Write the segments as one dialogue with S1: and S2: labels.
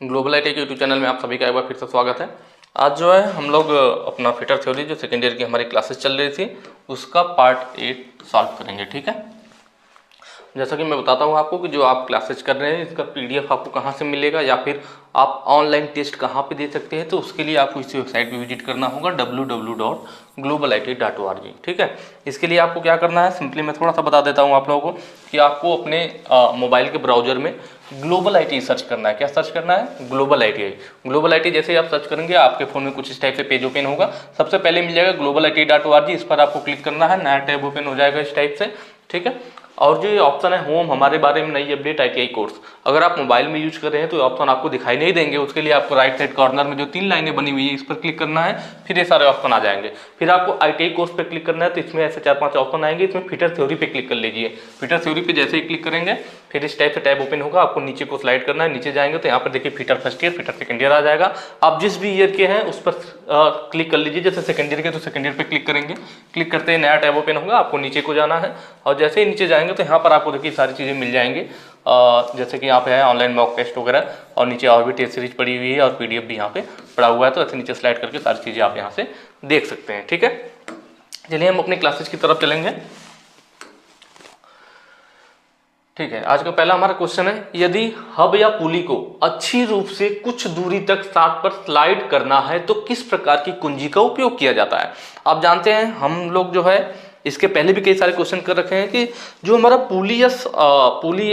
S1: Global IT के YouTube channel में आप सभी का एक बार फिर से स्वागत है। आज जो है हम लोग अपना फिटर थ्योरी जो सेकेंड ईयर की हमारी क्लासेस चल रही थी उसका पार्ट 8 सॉल्व करेंगे। ठीक है, जैसा कि मैं बताता हूँ आपको कि जो आप क्लासेस कर रहे हैं इसका पीडीएफ आपको कहाँ से मिलेगा या फिर आप ऑनलाइन टेस्ट कहाँ पे दे सकते हैं, तो उसके लिए आपको इसी वेबसाइट पे विजिट करना होगा www.globalit.org। ठीक है, इसके लिए आपको क्या करना है, सिंपली मैं थोड़ा सा बता देता हूँ आप लोगों को कि आपको अपने मोबाइल के ब्राउजर में ग्लोबल आईटी सर्च करना है। क्या सर्च करना है? Global IT. ग्लोबल आईटी जैसे ही आप सर्च करेंगे आपके फोन में कुछ इस टाइप से पेज ओपन होगा। सबसे पहले मिल जाएगा globalit.org, इस पर आपको क्लिक करना है, नया टैब ओपन हो जाएगा इस टाइप से। ठीक है, और जो ये ऑप्शन है होम, हमारे बारे में नई अपडेट आईटीआई कोर्स, अगर आप मोबाइल में यूज कर रहे हैं तो ऑप्शन आपको दिखाई नहीं देंगे। उसके लिए आपको राइट साइड कॉर्नर में जो 3 लाइनें बनी हुई है इस पर क्लिक करना है, फिर ये सारे ऑप्शन आ जाएंगे। फिर आपको आईटीआई कोर्स पे क्लिक करना है, तो इसमें ऐसे 4-5 ऑप्शन आएंगे। इसमें फिटर थ्योरी पे क्लिक कर लीजिए। फिटर थ्योरी पे जैसे ही क्लिक करेंगे फिर इस टाइप से टैब ओपन होगा, आपको नीचे को स्लाइड करना है। नीचे जाएंगे तो यहाँ पर देखिए fitter first year, fitter second year आ जाएगा। आप जिस भी ईयर के हैं उस पर क्लिक कर लीजिए। जैसे सेकंड ईयर के तो सेकंड ईयर पे क्लिक करेंगे, क्लिक करते ही नया टैब ओपन होगा, आपको नीचे को जाना है और जैसे ही नीचे जाएंगे तो यहाँ पर आपको देखिए सारी चीज़ें मिल जाएंगे। जैसे कि यहाँ पे है ऑनलाइन मॉक टेस्ट वगैरह, और नीचे और भी टेस्ट सीरीज पड़ी हुई है और पीडीएफ भी यहाँ पे पड़ा हुआ है। तो ऐसे नीचे स्लाइड करके सारी चीज़ें आप यहाँ से देख सकते हैं। ठीक है, चलिए हम अपनी क्लासेस की तरफ चलेंगे। ठीक है, आज का पहला हमारा क्वेश्चन है, यदि हब या पुली को अच्छी रूप से कुछ दूरी तक स्टार्ट पर स्लाइड करना है तो किस प्रकार की कुंजी का उपयोग किया जाता है। आप जानते हैं हम लोग जो है इसके पहले भी कई सारे क्वेश्चन कर रखे हैं कि जो हमारा पुली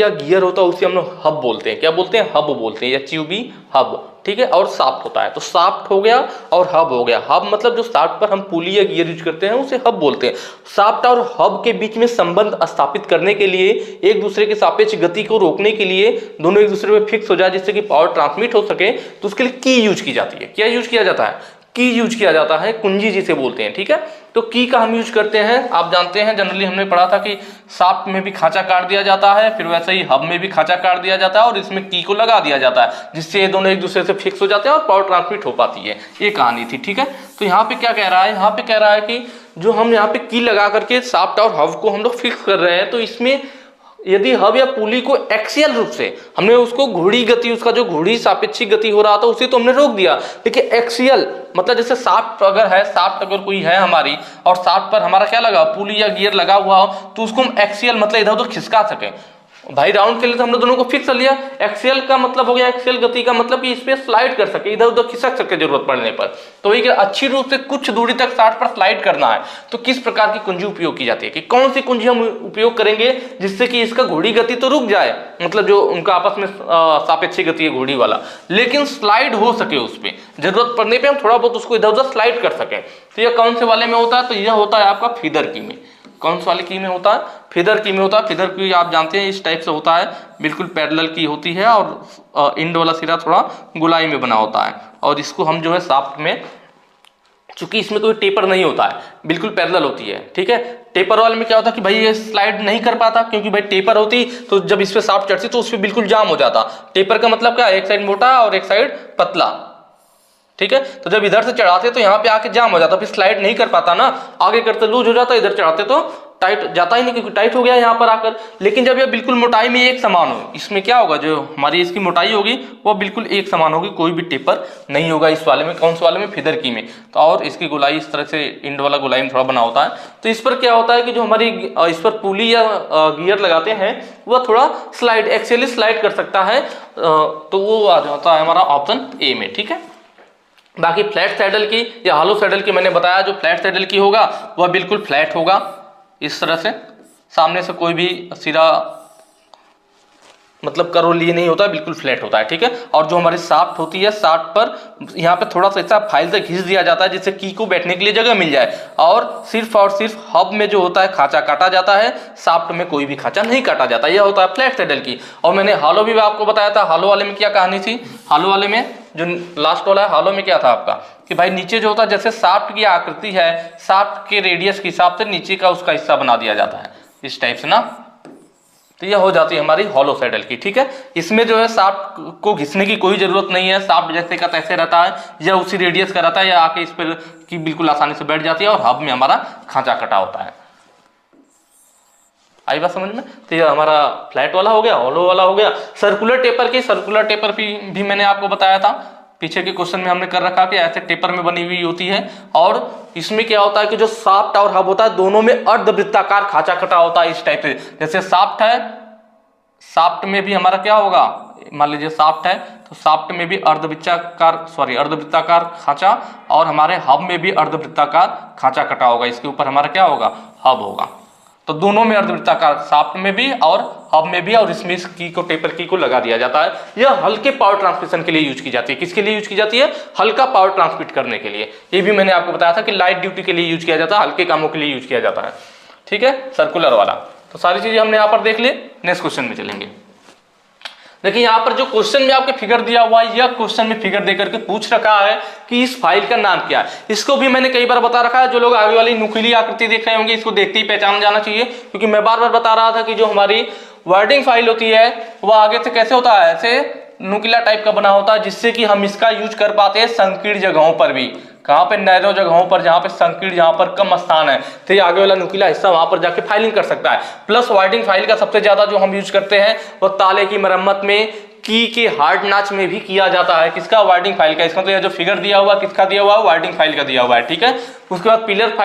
S1: या गियर होता है उसे हम लोग हब बोलते हैं। क्या बोलते हैं? हब बोलते हैं, HUB हब। ठीक है, और साफ्ट होता है, तो साफ्ट हो गया और हब हो गया। हब मतलब जो साफ्ट पर हम पुली या गियर यूज करते हैं उसे हब बोलते हैं। साफ्ट और हब के बीच में संबंध स्थापित करने के लिए, एक दूसरे के सापेक्ष गति को रोकने के लिए, दोनों एक दूसरे पे फिक्स हो जाए जिससे कि पावर ट्रांसमिट हो सके, तो उसके लिए की यूज की जाती है। क्या यूज किया जाता है? की यूज किया जाता है, कुंजी जिसे बोलते हैं। ठीक है, तो की का हम यूज करते हैं। आप जानते हैं जनरली हमने पढ़ा था कि साफ्ट में भी खांचा काट दिया जाता है, फिर वैसे ही हब में भी खांचा काट दिया जाता है और इसमें की को लगा दिया जाता है जिससे ये दोनों एक दूसरे से फिक्स हो जाते हैं और पावर ट्रांसमिट हो पाती है। ये कहानी थी। ठीक है, तो यहाँ पे क्या कह रहा है? यहाँ पे कह रहा है कि जो हम यहाँ पे की लगा करके साफ्ट और हब को हम लोग फिक्स कर रहे हैं, तो इसमें यदि हब या पुली को एक्सियल रूप से हमने उसको घूर्णी गति, उसका जो घूर्णी सापेक्षिक गति हो रहा था उसे तो हमने रोक दिया, लेकिन एक्सियल मतलब जैसे साफ्ट अगर है, साफ्ट अगर कोई है हमारी और साफ्ट पर हमारा क्या लगा, पुली या गियर लगा हुआ हो, तो उसको हम एक्सियल मतलब इधर उधर खिसका सके। भाई राउंड के लिए तो हमने दोनों को फिक्स कर लिया। एक्सियल का मतलब हो गया, एक्सियल गति का मतलब कि इस पे स्लाइड कर सके, इधर उधर खिसक सके जरूरत पड़ने पर। तो वही अच्छी रूप से कुछ दूरी तक साफ्ट पर स्लाइड करना है तो किस प्रकार की कुंजी उपयोग की जाती है, कि कौन सी कुंजी हम उपयोग करेंगे जिससे कि इसका घूर्णी गति तो रुक जाए, मतलब जो उनका आपस में सापेक्षिक गति है घूर्णी वाला, लेकिन स्लाइड हो सके उस पर, जरूरत पड़ने पर हम थोड़ा बहुत उसको इधर उधर स्लाइड कर सकें। तो यह कौन से वाले में होता है? तो यह होता है आपका फीदर की में। कौन से वाले की में होता है? फीदर की में होता है। फीदर की आप जानते हैं इस टाइप से होता है, बिल्कुल पैरेलल की होती है और इंड वाला सिरा थोड़ा गोलाई में बना होता है। और इसको हम जो है साफ्ट में, चूंकि इसमें कोई टेपर नहीं होता है, बिल्कुल पैरेलल होती है। ठीक है, टेपर वाले में क्या होता है कि भाई ये स्लाइड नहीं कर पाता, क्योंकि भाई टेपर होती तो जब इस पे साफ्ट चढ़ती तो उस पर बिल्कुल जाम हो जाता। टेपर का मतलब क्या? एक साइड मोटा और एक साइड पतला। ठीक है, तो जब इधर से चढ़ाते तो यहाँ पे आके जाम हो जाता, फिर स्लाइड नहीं कर पाता ना, आगे करते लूज हो जाता, इधर चढ़ाते तो टाइट जाता ही नहीं क्योंकि टाइट हो गया यहाँ पर आकर। लेकिन जब ये बिल्कुल मोटाई में एक समान हो, इसमें क्या होगा, जो हमारी इसकी मोटाई होगी वो बिल्कुल एक समान होगी, कोई भी टेपर नहीं होगा इस वाले में। कौन से वाले में? फीदर की में। तो और इसकी गोलाई इस तरह से इंड वाला गोलाई में थोड़ा बना होता है। तो इस पर क्या होता है कि जो हमारी इस पर पुली या गियर लगाते हैं वह थोड़ा स्लाइड, एक्चुअली स्लाइड कर सकता है, तो वो आ जाता है हमारा ऑप्शन ए में। ठीक है, बाकी फ्लैट सैडल की या हॉलो सैडल की मैंने बताया, जो फ्लैट सैडल की होगा वह बिल्कुल फ्लैट होगा इस तरह से, सामने से कोई भी सिरा मतलब कर्व लिए नहीं होता है, बिल्कुल फ्लैट होता है। ठीक है, और जो हमारी साफ्ट होती है, साफ्ट पर यहाँ पे थोड़ा सा ऐसा फाइल से खींच दिया जाता है जिससे की को बैठने के लिए जगह मिल जाए, और सिर्फ हब में जो होता है खांचा काटा जाता है, साफ्ट में कोई भी खांचा नहीं काटा जाता। यह होता है फ्लैट सैडल की। और मैंने हॉलो भी आपको बताया था, हॉलो वाले में क्या कहानी थी? हॉलो वाले में जो लास्ट वाला है हॉलो में क्या था आपका कि भाई नीचे जो होता है, जैसे साफ्ट की आकृति है, साफ्ट के रेडियस के हिसाब से नीचे का उसका हिस्सा बना दिया जाता है इस टाइप से ना, तो यह हो जाती है हमारी हॉलो सैडल की। ठीक है, इसमें जो है साफ्ट को घिसने की कोई जरूरत नहीं है, साफ्ट जैसे का तैसे रहता है या उसी रेडियस का रहता है, या आके इस पर की बिल्कुल आसानी से बैठ जाती है, और हब में हमारा खांचा कटा होता है। आई बात समझ में? तो ये हमारा फ्लैट वाला हो गया, हॉलो वाला हो गया। सर्कुलर टेपर भी मैंने आपको बताया था, पीछे के क्वेश्चन में हमने कर रखा कि ऐसे टेपर में बनी हुई होती है। और इसमें क्या होता है कि जो शाफ्ट और हब होता है दोनों में अर्धवृत्ताकार खांचा कटा होता है इस टाइप से। जैसे शाफ्ट है, शाफ्ट में भी हमारा क्या होगा, मान लीजिए शाफ्ट है तो शाफ्ट में भी अर्धवृत्ताकार खांचा, और हमारे हब में भी अर्धवृत्ताकार खांचा कटा होगा। इसके ऊपर हमारा क्या होगा, हब होगा। तो दोनों में अर्धवृत्ताकार, शाफ्ट में भी और हब में भी, और इसमें इस की को, टेपर की को लगा दिया जाता है। यह हल्के पावर ट्रांसमिशन के लिए यूज की जाती है। किसके लिए यूज की जाती है? हल्का पावर ट्रांसमिट करने के लिए। ये भी मैंने आपको बताया था कि लाइट ड्यूटी के लिए यूज किया जाता है, हल्के कामों के लिए यूज किया जाता है। ठीक है, सर्कुलर वाला। तो सारी चीजें हमने यहाँ पर देख ली। नेक्स्ट क्वेश्चन में चलेंगे। देखिए यहाँ पर जो क्वेश्चन में आपके फिगर दिया हुआ है, यह क्वेश्चन में फिगर देकर के पूछ रखा है कि इस फाइल का नाम क्या है। इसको भी मैंने कई बार बता रखा है। जो लोग आगे वाली नुकीली आकृति देख रहे होंगे, इसको देखते ही पहचान जाना चाहिए, क्योंकि मैं बार बार बता रहा था कि जो हमारी वर्डिंग फाइल होती है वह आगे से कैसे होता है, ऐसे नुकीला टाइप का बना होता है, जिससे कि हम इसका यूज कर पाते हैं संकीर्ण जगहों पर भी। कहाँ पे? नैरो जगहों पर, जहाँ पे संकीर्ण, जहाँ पर कम स्थान है, तो ये आगे वाला नुकीला हिस्सा वहां पर जाके फाइलिंग कर सकता है। प्लस वाइडिंग फाइल का सबसे ज्यादा जो हम यूज करते हैं वो ताले की मरम्मत में, की के हार्ड नाच में भी किया जाता है। किसका? वाइडिंग फाइल का। इसका तो यह जो फिगर दिया हुआ किसका दिया हुआ है? वाइडिंग फाइल का दिया हुआ है। ठीक है, उसके बाद पिलर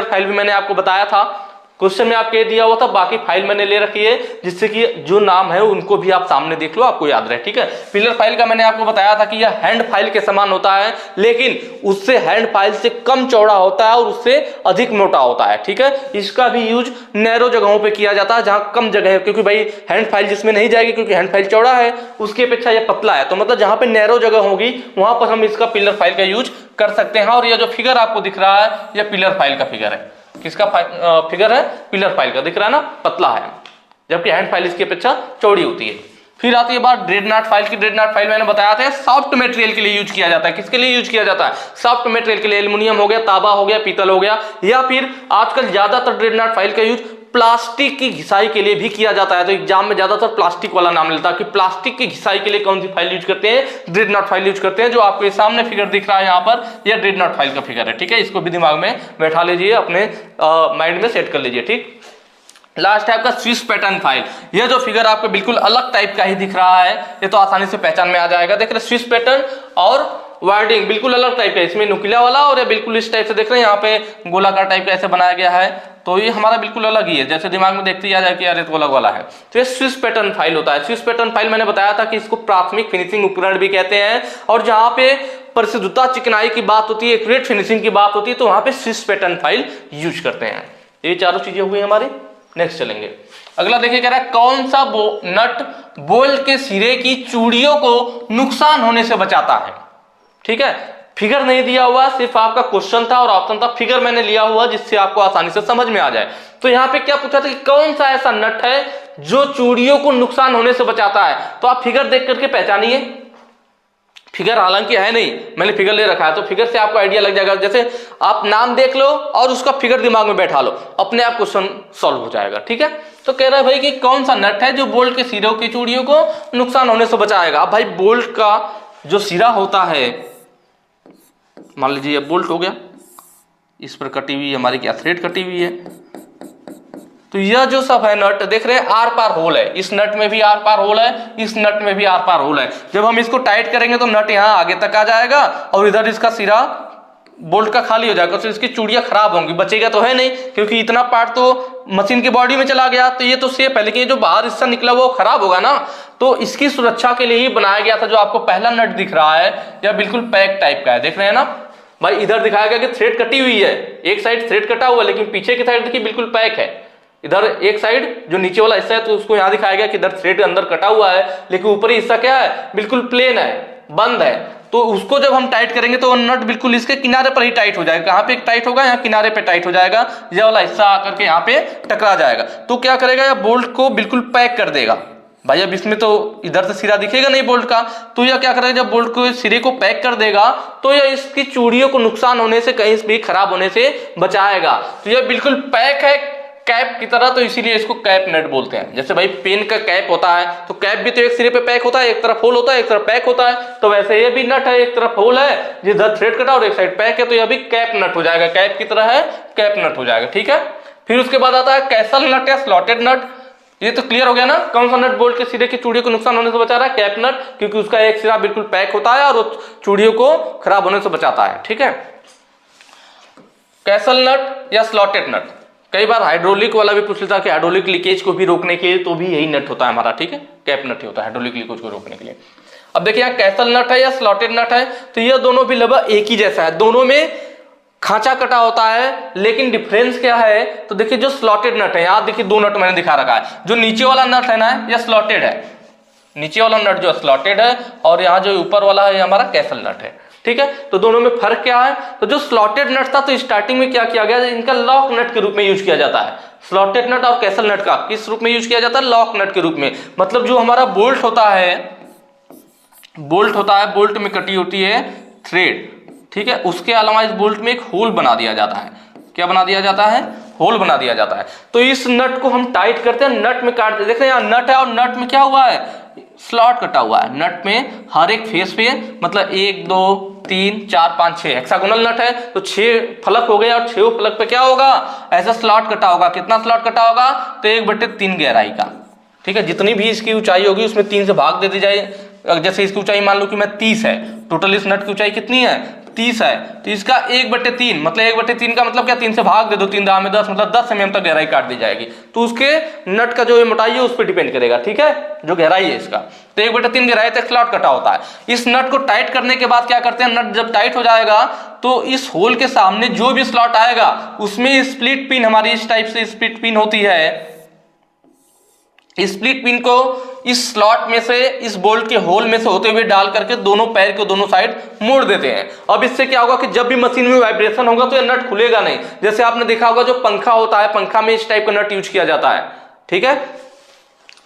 S1: फाइल भी मैंने आपको बताया था, क्वेश्चन में आपके दिया हुआ था। बाकी फाइल मैंने ले रखी है, जिससे कि जो नाम है उनको भी आप सामने देख लो, आपको याद रहे। ठीक है, पिलर फाइल का मैंने आपको बताया था कि यह हैंड फाइल के समान होता है, लेकिन उससे हैंड फाइल से कम चौड़ा होता है और उससे अधिक मोटा होता है। ठीक है, इसका भी यूज नैरो जगहों पे किया जाता है, जहां कम जगह है, क्योंकि भाई हैंड फाइल जिसमें नहीं जाएगी, क्योंकि हैंड फाइल चौड़ा है, उसकी अपेक्षा यह पतला है। तो मतलब जहां पे नैरो जगह होगी वहां पर हम इसका पिलर फाइल का यूज कर सकते हैं। और यह जो फिगर आपको दिख रहा है, यह पिलर फाइल का फिगर है। किसका फिगर है? पिलर फाइल का। दिख रहा है ना, पतला है, जबकि हैंड फाइल इसकी अपेक्षा चौड़ी होती है। फिर आती है बात ड्रेडनॉट फाइल की। ड्रेडनॉट फाइल मैंने बताया था सॉफ्ट मटेरियल के लिए यूज किया जाता है। किसके लिए यूज किया जाता है? सॉफ्ट मटेरियल के लिए। एल्युमिनियम हो गया, तांबा हो गया, पीतल हो गया, या फिर आजकल ज्यादातर ड्रेडनॉट फाइल का यूज प्लास्टिक की घिसाई के लिए भी किया जाता है। तो एग्जाम में ज्यादातर प्लास्टिक वाला नाम लेता है कि प्लास्टिक की घिसाई के लिए कौन सी फाइल यूज करते हैं? ड्रेडनॉट फाइल यूज करते हैं। जो आपके सामने फिगर दिख रहा है यहाँ पर, यह ड्रेडनॉट फाइल का फिगर है। ठीक है, इसको भी दिमाग में बैठा लीजिए, अपने माइंड में सेट कर लीजिए। ठीक, लास्ट है आपका स्विस पैटर्न फाइल। यह जो फिगर आपको बिल्कुल अलग टाइप का ही दिख रहा है, ये तो आसानी से पहचान में आ जाएगा। देख रहे स्विस पैटर्न और वार्डिंग बिल्कुल अलग टाइप है। इसमें नुकीला वाला और ये बिल्कुल इस टाइप से देख रहे हैं, यहाँ पे गोलाकार टाइप का ऐसे बनाया गया है। तो ये हमारा बिल्कुल अलग ही है, जैसे दिमाग में देखते ही आ जाए कि यार ये तो अलग वाला है। तो ये स्विस पैटर्न फाइल होता है। स्विस पैटर्न फाइल मैंने बताया था कि इसको प्राथमिक फिनिशिंग उपकरण भी कहते हैं, और जहाँ पे परिशुद्धता, चिकनाई की बात होती है, एक्यूरेट फिनिशिंग की बात होती है, तो वहां पे स्विस पैटर्न फाइल यूज करते हैं। ये चारों चीजें हुई हमारी। नेक्स्ट चलेंगे, अगला देखिए, कह रहा है कौन सा नट बोल्ट के सिरे की चूड़ियों को नुकसान होने से बचाता है। ठीक है, फिगर नहीं दिया हुआ, सिर्फ आपका क्वेश्चन था और ऑप्शन था। फिगर मैंने लिया हुआ जिससे आपको आसानी से समझ में आ जाए। तो यहाँ पे क्या पूछा था कि कौन सा ऐसा नट है जो चूड़ियों को नुकसान होने से बचाता है। तो आप फिगर देख करके पहचानिए। फिगर हालांकि है नहीं, मैंने फिगर ले रखा है, तो फिगर से आपको आइडिया लग जाएगा। जैसे आप नाम देख लो और उसका फिगर दिमाग में बैठा लो, अपने आप क्वेश्चन सॉल्व हो जाएगा। ठीक है, तो कह रहा है भाई कि कौन सा नट है जो बोल्ट के सिरों की चूड़ियों को नुकसान होने से बचाएगा। अब भाई बोल्ट का जो सिरा होता है, मान लीजिए बोल्ट हो गया, इस पर कटी हुई हमारी क्या थ्रेड कटी हुई है, तो यह जो सब है नट देख रहे हैं आर पार होल है। इस नट में भी आर पार होल है, इस नट में भी आर पार होल है। जब हम इसको टाइट करेंगे तो नट यहाँ आगे तक आ जाएगा और इधर इसका सिरा बोल्ट का खाली हो जाएगा। तो इसकी चूड़ियां खराब होंगी, बचेगा तो है नहीं, क्योंकि इतना पार्ट तो मशीन की बॉडी में चला गया। तो ये तो सेफ है, लेकिन जो बाहर हिस्सा निकला वो खराब होगा ना। तो इसकी सुरक्षा के लिए ही बनाया गया था। जो आपको पहला नट दिख रहा है यह बिल्कुल पैक टाइप का है, देख रहे हैं ना भाई। इधर दिखाया गया कि थ्रेड कटी हुई है, एक साइड थ्रेड कटा हुआ है, लेकिन पीछे की साइड देखिए बिल्कुल पैक है। इधर एक साइड जो नीचे वाला हिस्सा है तो उसको यहाँ दिखाया गया कि इधर थ्रेड अंदर कटा हुआ है, लेकिन ऊपरी हिस्सा क्या है, बिल्कुल प्लेन है, बंद है। तो उसको जब हम टाइट करेंगे तो नट बिल्कुल इसके किनारे पर ही टाइट हो जाएगा। कहाँ पे टाइट होगा, यहाँ किनारे पे टाइट हो जाएगा। यह वाला हिस्सा आकर के यहाँ पे टकरा जाएगा। तो क्या करेगा, यह बोल्ट को बिल्कुल पैक कर देगा। भाई अब इसमें तो इधर से सिरा दिखेगा नहीं बोल्ट का, तो यह क्या करेगा, जब बोल्ट को सिरे को पैक कर देगा तो यह इसकी चूड़ियों को नुकसान होने से, कहीं भी खराब होने से बचाएगा। तो यह बिल्कुल पैक है कैप की तरह, तो इसीलिए इसको कैप नट बोलते हैं। जैसे भाई पेन का कैप होता है तो कैप भी तो एक सिरे पे पैक होता है, एक तरफ होल होता है, एक तरफ पैक होता है। तो वैसे ये भी नट है, एक तरफ होल है जिधर थ्रेड कटा और एक साइड पैक है, तो यह भी कैप नट हो जाएगा। कैप की तरह है, कैप नट हो जाएगा। ठीक है, फिर उसके बाद आता है कैसल नट या स्लॉटेड नट। ये तो क्लियर हो गया ना, कौन सा नट बोल्ट के सिरे की चूड़ियों को नुकसान होने से बचा रहा है? कैप नट, क्योंकि उसका एक सिरा बिल्कुल पैक होता है और वो चूड़ियों को खराब होने से बचाता है। ठीक है, कैसल नट या स्लॉटेड नट। कई बार हाइड्रोलिक वाला भी पूछ लेता है कि हाइड्रोलिक लीकेज को भी रोकने के लिए तो भी यही नट होता है हमारा। ठीक है, कैप नट ही होता है हाइड्रोलिक लीकेज को रोकने के लिए। अब देखिए यहाँ कैसल नट है या स्लॉटेड नट है, तो ये दोनों भी लगभग एक ही जैसा है, दोनों में खांचा कटा होता है, लेकिन डिफरेंस क्या है? तो देखिए जो स्लॉटेड नट है, यहाँ देखिए दो नट मैंने दिखा रखा है, जो नीचे वाला नट है ना यह स्लॉटेड है, नीचे वाला नट जो स्लॉटेड है और यहाँ जो ऊपर वाला है हमारा कैसल नट है। ठीक है, तो दोनों में फर्क क्या है? तो जो स्लॉटेड नट था तो स्टार्टिंग में क्या किया गया, इनका लॉक नट के रूप में यूज किया जाता है। स्लॉटेड नट और कैसल नट का किस रूप में यूज किया जाता है? लॉक नट के रूप में। मतलब जो हमारा बोल्ट होता है, बोल्ट में कटी होती है थ्रेड। ठीक है, उसके अलावा इस बोल्ट में एक होल बना दिया जाता है। क्या बना दिया जाता है? होल बना दिया जाता है। तो इस नट को हम टाइट करते हैं, नट में काटते, देख रहे हैं यहाँ नट है और नट में क्या हुआ है? स्लॉट कटा हुआ है। नट में हर एक फेस पे मतलब 1 2 3 4 5 6 हेक्सागोनल नट है, तो 6 फलक हो गए और 6 फलक पे क्या होगा? ऐसा स्लॉट कटा होगा। कितना स्लॉट कटा होगा? तो 1/3 गहराई का। ठीक है, जितनी भी इसकी ऊंचाई होगी उसमें 3 से भाग दे दी जाए। जैसे इसकी ऊंचाई मान लो कि मैं 30 है, टोटल इस नट की ऊंचाई कितनी है? 30 है, तो इसका 1/3 मतलब 1/3 का मतलब क्या? 3 से भाग दे दो, 3 दाम में 10 मतलब 10 mm तक गहराई काट दी जाएगी। तो उसके नट का जो मोटाई है उस पर डिपेंड करेगा। ठीक है, जो गहराई है इसका, तो 1/3 गहराई तक स्लॉट कटा होता है। इस नट को टाइट करने के बाद क्या करते हैं? नट जब टाइट हो जाएगा तो इस होल के सामने जो भी स्लॉट आएगा उसमें स्प्लिट पिन, हमारी इस टाइप से स्प्लिट पिन होती है, स्प्लिट पिन को इस स्लॉट में से, इस बोल्ट के होल में से होते हुए डाल करके दोनों पैर को दोनों साइड मोड़ देते हैं। अब इससे क्या होगा कि जब भी मशीन में वाइब्रेशन होगा तो ये नट खुलेगा नहीं। जैसे आपने देखा होगा जो पंखा होता है, पंखा में इस टाइप का नट यूज किया जाता है। ठीक है,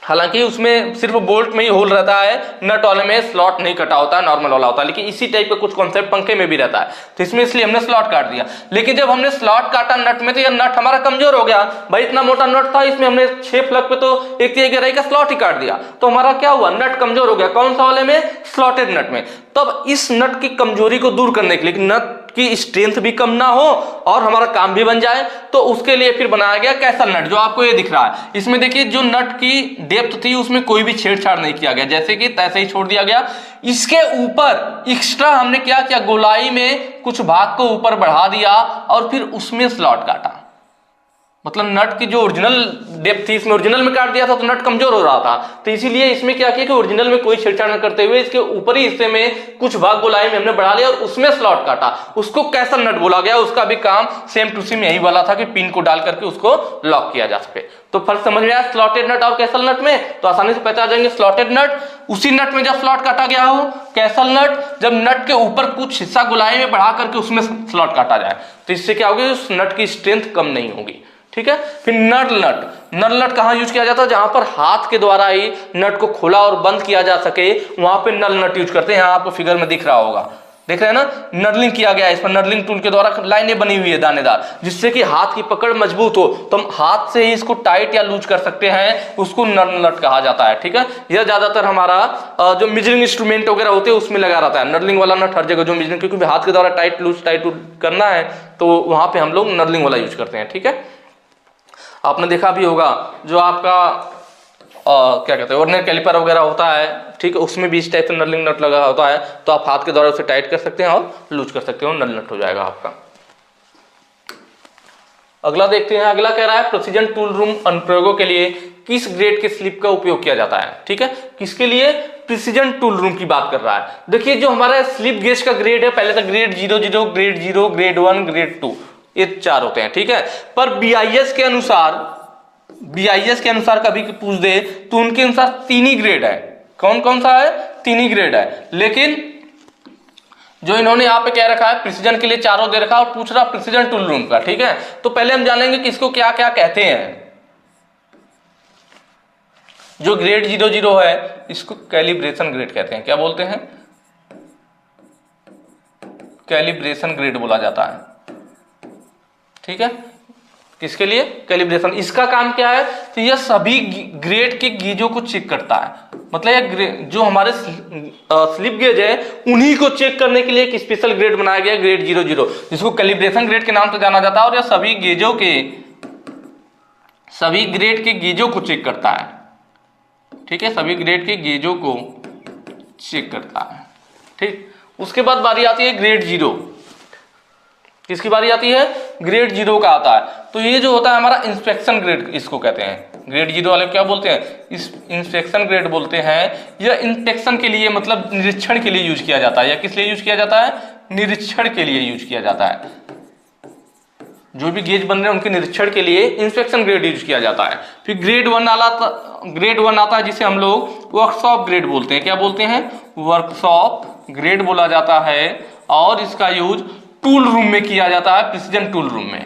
S1: हालांकि उसमें सिर्फ बोल्ट में ही होल रहता है, नट वाले में स्लॉट नहीं कटा होता है, नॉर्मल वाला होता है। लेकिन इसी टाइप का कुछ कॉन्सेप्ट पंखे में भी रहता है, तो इसमें इसलिए हमने स्लॉट काट दिया। लेकिन जब हमने स्लॉट काटा नट में तो यह नट हमारा कमजोर हो गया। भाई इतना मोटा नट था, इसमें हमने 6 फलक पे तो 1/3 गहराई का स्लॉट ही काट दिया, तो हमारा क्या हुआ? नट कमजोर हो गया। कौन सा वाले में? स्लॉटेड नट में। तब इस नट की कमजोरी को दूर करने के लिए, नट की स्ट्रेंथ भी कम ना हो और हमारा काम भी बन जाए, तो उसके लिए फिर बनाया गया कैसल नट, जो आपको ये दिख रहा है। इसमें देखिए जो नट की डेप्थ थी उसमें कोई भी छेड़छाड़ नहीं किया गया, जैसे कि तैसे ही छोड़ दिया गया। इसके ऊपर एक्स्ट्रा हमने क्या किया? गोलाई में कुछ भाग को ऊपर बढ़ा दिया और फिर उसमें स्लॉट काटा। मतलब नट की जो ओरिजिनल डेप्थ थी इसमें ओरिजिनल में काट दिया था तो नट कमजोर हो रहा था, तो इसीलिए इसमें क्या किया कि ओरिजिनल में कोई छेड़छाड़ न करते हुए इसके ऊपरी हिस्से में कुछ भाग गोलाई में हमने बढ़ा लिया और उसमें स्लॉट काटा। उसको कैसल नट बोला गया। उसका भी काम सेम टू सेम यही वाला था कि पिन को डाल करके उसको लॉक किया जा सके। तो फर्क समझ में आया स्लॉटेड नट और कैसल नट में? तो आसानी से पहचान जाएंगे। स्लॉटेड नट उसी नट में जब स्लॉट काटा गया हो, कैसल नट जब नट के ऊपर कुछ हिस्सा गोलाई में बढ़ा करके उसमें स्लॉट काटा जाए, तो इससे क्या होगी? उस नट की स्ट्रेंथ कम नहीं होगी। ठीक है, फिर नल नट कहां यूज किया जाता है? जहां पर हाथ के द्वारा ही नट को खोला और बंद किया जा सके, वहां पे नल नट यूज करते हैं। यहाँ आपको फिगर में दिख रहा होगा, देख रहे हैं ना, नर्लिंग किया गया है। इस पर नर्लिंग टूल के द्वारा लाइनें बनी हुई है दानेदार, जिससे कि हाथ की पकड़ मजबूत हो, तो हम हाथ से ही इसको टाइट या लूज कर सकते हैं, उसको नल नट कहा जाता है। ठीक है, यह ज्यादातर हमारा जो मेजरिंग इंस्ट्रूमेंट वगैरह होते हैं उसमें लगा रहता है नर्लिंग वाला नट हर जगह, जो मेजरिंग, क्योंकि हाथ के द्वारा टाइट लूज करना है तो वहां पे हम लोग नर्लिंग वाला यूज करते हैं। ठीक है, आपने देखा भी होगा जो आपका क्या कहते हैं वर्नियर कैलिपर वगैरह होता है, ठीक है, उसमें भी इस टाइप से नर्लिंग नट लगा होता है, तो आप हाथ के द्वारा उसे टाइट कर सकते हैं और लूज कर सकते हो, नल नट हो जाएगा आपका। अगला देखते हैं। अगला कह रहा है प्रिसीजन टूल रूम अनुप्रयोगों के लिए किस ग्रेड के स्लिप का उपयोग किया जाता है। ठीक है, किसके लिए? प्रिसीजन टूल रूम की बात कर रहा है। देखिए जो हमारा स्लिप गेज का ग्रेड है, पहले तो ग्रेड 00, ग्रेड 0, ग्रेड 1, ग्रेड 2, ये 4 होते हैं। ठीक है, पर बीआईएस के अनुसार कभी पूछ दे तो उनके अनुसार 3 ही ग्रेड है। कौन कौन सा है? 3 ही ग्रेड है। लेकिन जो इन्होंने यहाँ पे क्या रखा है, प्रिसीजन के लिए 4 दे रखा और पूछ रहा प्रिसीजन टूल रूम का। ठीक है, तो पहले हम जानेंगे कि इसको क्या क्या कहते हैं। जो ग्रेड 00 है इसको कैलिब्रेशन ग्रेड कहते हैं। क्या बोलते हैं? कैलिब्रेशन ग्रेड बोला जाता है। ठीक है, किसके लिए? कैलिब्रेशन। इसका काम क्या है? तो यह सभी ग्रेड के गेजों को चेक करता है। मतलब यह जो हमारे स्लिप गेज है उन्हीं को चेक करने के लिए एक स्पेशल ग्रेड बनाया गया, ग्रेड 00, जिसको कैलिब्रेशन ग्रेड के नाम से जाना जाता है। और यह सभी गेजों के सभी ग्रेड के गेजों को चेक करता है, ठीक है, सभी ग्रेड के गेजों को चेक करता है, ठीक। उसके बाद बारी आती है ग्रेड 0, किसकी बारी आती है? ग्रेड 0 का आता है। तो ये जो होता है हमारा इंस्पेक्शन ग्रेड इसको कहते हैं, ग्रेड 0 वाले क्या बोलते हैं? इस इंस्पेक्शन ग्रेड बोलते हैं। यह इंस्पेक्शन के लिए मतलब निरीक्षण के लिए यूज किया जाता है। या किस लिए यूज किया जाता है? निरीक्षण के लिए यूज किया जाता है। जो भी गेज बन रहे हैं उनके निरीक्षण के लिए इंस्पेक्शन ग्रेड यूज किया जाता है। फिर ग्रेड 1 आता है जिसे हम लोग वर्कशॉप ग्रेड बोलते हैं। क्या बोलते हैं? वर्कशॉप ग्रेड बोला जाता है। और इसका यूज टूल रूम में किया जाता है, प्रिसीजन टूल रूम में,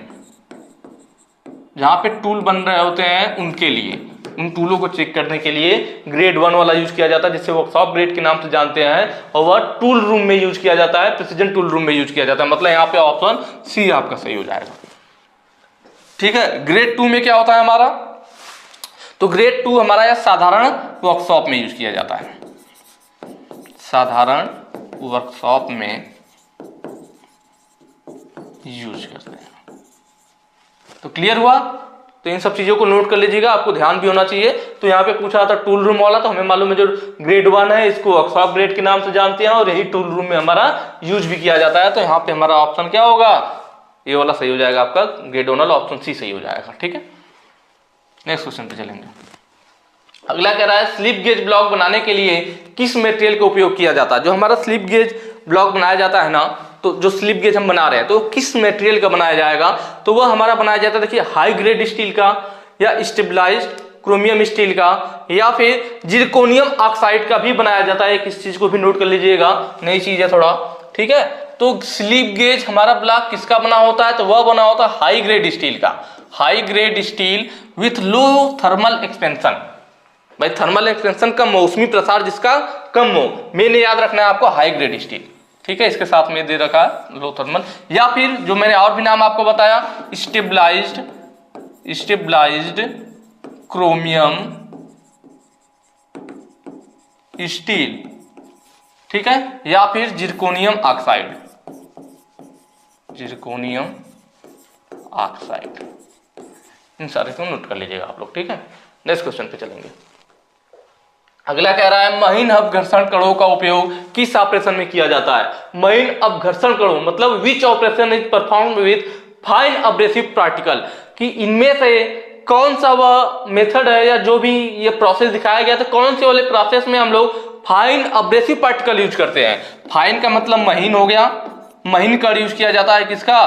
S1: जहां पे टूल बन रहे होते हैं उनके लिए, उन टूलों को चेक करने के लिए ग्रेड 1 वाला यूज किया जाता है, जिसे वर्कशॉप ग्रेड के नाम से जानते हैं। और वह टूल रूम में यूज किया जाता है, प्रिसीजन टूल रूम में यूज किया जाता है। मतलब यहाँ पे ऑप्शन सी आपका सही हो जाएगा, ठीक है। ग्रेड 2 में क्या होता है हमारा? तो ग्रेड 2 हमारा यह साधारण वर्कशॉप में यूज किया जाता है, साधारण वर्कशॉप में यूज करते हैं। तो क्लियर हुआ? तो इन सब चीजों को नोट कर लीजिएगा, आपको ध्यान भी होना चाहिए। तो यहाँ पे पूछा था टूल रूम वाला, तो हमें मालूम है जो ग्रेड 1 है इसको वर्कशॉप ग्रेड के नाम से जानते हैं, और यही टूल रूम में हमारा यूज भी किया जाता है। तो यहाँ पे हमारा ऑप्शन क्या होगा? ये वाला सही हो जाएगा आपका, ग्रेड 1 वाला ऑप्शन सी सही हो जाएगा, ठीक है। नेक्स्ट क्वेश्चन पे चलेंगे। अगला कह रहा है स्लिप गेज ब्लॉक बनाने के लिए किस मटेरियल का उपयोग किया जाता है? जो हमारा स्लिप गेज ब्लॉक बनाया जाता है ना, तो जो स्लिप गेज हम बना रहे हैं तो किस मटेरियल का बनाया जाएगा? तो वह हमारा बनाया जाता है, देखिए, हाई ग्रेड स्टील का, या स्टेबलाइज्ड क्रोमियम स्टील का, या फिर जिरकोनियम ऑक्साइड का भी बनाया जाता है। किस चीज को भी नोट कर लीजिएगा, नई चीज है थोड़ा, ठीक है। तो स्लिप गेज हमारा ब्लॉक किसका बना होता है? तो वह बना होता है हाई ग्रेड स्टील का, high grade steel with low thermal expansion. भाई थर्मल एक्सपेंशन का मौसमी प्रसार जिसका कम हो, मैंने याद रखना है आपको हाई ग्रेड स्टील, ठीक है। इसके साथ में दे रखा है लो थर्मल, या फिर जो मैंने और भी नाम आपको बताया स्टेबलाइज्ड क्रोमियम स्टील, ठीक है, या फिर जिरकोनियम ऑक्साइड, जिरकोनियम ऑक्साइड। इन सारे को नोट कर लीजिएगा आप लोग, ठीक है। नेक्स्ट क्वेश्चन पे चलेंगे। अगला कह रहा है महीन अपघर्षण कणों का उपयोग किस ऑपरेशन में किया जाता है? महीन अपघर्षण कणों मतलब which operation is performed with fine abrasive particle, कि इनमें से कौन सा वह मेथड है या जो भी ये प्रोसेस दिखाया गया, तो कौन से वाले प्रोसेस में हम लोग फाइन अब्रेसिव पार्टिकल यूज करते हैं? फाइन का मतलब महीन हो गया, महीन का यूज किया जाता है किसका?